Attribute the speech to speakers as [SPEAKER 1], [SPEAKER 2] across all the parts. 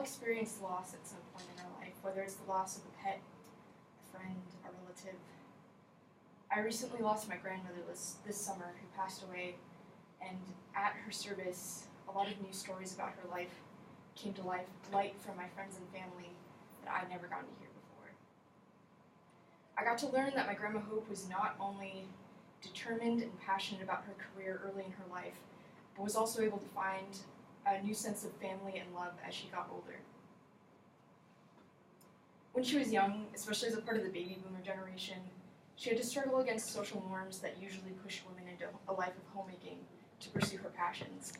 [SPEAKER 1] experienced loss at some point in our life, whether it's the loss of a pet, a friend, a relative. I recently lost my grandmother this summer, who passed away, and at her service, a lot of new stories about her life came to light from my friends and family that I'd never gotten to hear before. I got to learn that my Grandma Hope was not only determined and passionate about her career early in her life, but was also able to find a new sense of family and love as she got older. When she was young, especially as a part of the baby boomer generation, she had to struggle against social norms that usually push women into a life of homemaking to pursue her passions.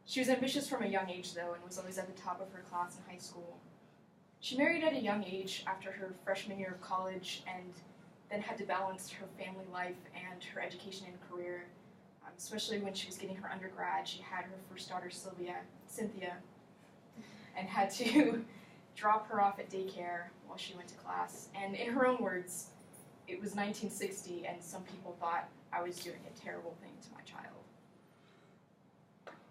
[SPEAKER 1] She was ambitious from a young age, though, and was always at the top of her class in high school. She married at a young age after her freshman year of college, and then had to balance her family life and her education and career, especially when she was getting her undergrad. She had her first daughter, Cynthia, and had to drop her off at daycare while she went to class. And in her own words, it was 1960, and some people thought I was doing a terrible thing to my child.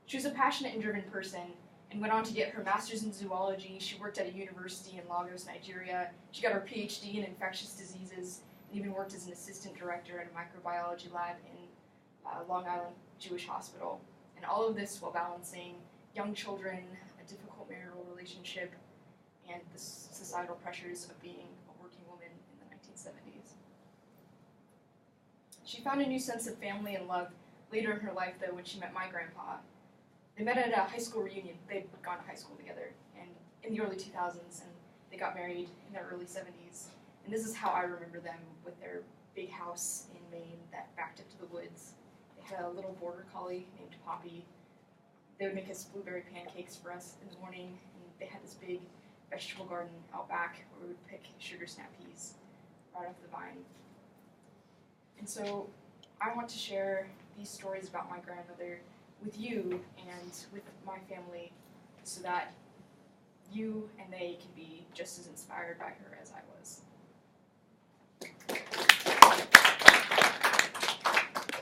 [SPEAKER 1] She was a passionate and driven person, and went on to get her master's in zoology. She worked at a university in Lagos, Nigeria. She got her PhD in infectious diseases, and even worked as an assistant director at a microbiology lab in Long Island Jewish Hospital. And all of this while balancing young children, a difficult marital relationship, and the societal pressures of being a working woman in the 1970s. She found a new sense of family and love later in her life, though, when she met my grandpa. They met at a high school reunion. They'd gone to high school together, and in the early 2000s, and they got married in their early 70s. And this is how I remember them, with their big house in Maine that backed up to the woods. They had a little border collie named Poppy. They would make us blueberry pancakes for us in the morning, and they had this big vegetable garden out back where we would pick sugar snap peas right off the vine. And so I want to share these stories about my grandmother with you and with my family, so that you and they can be just as inspired by her as I was.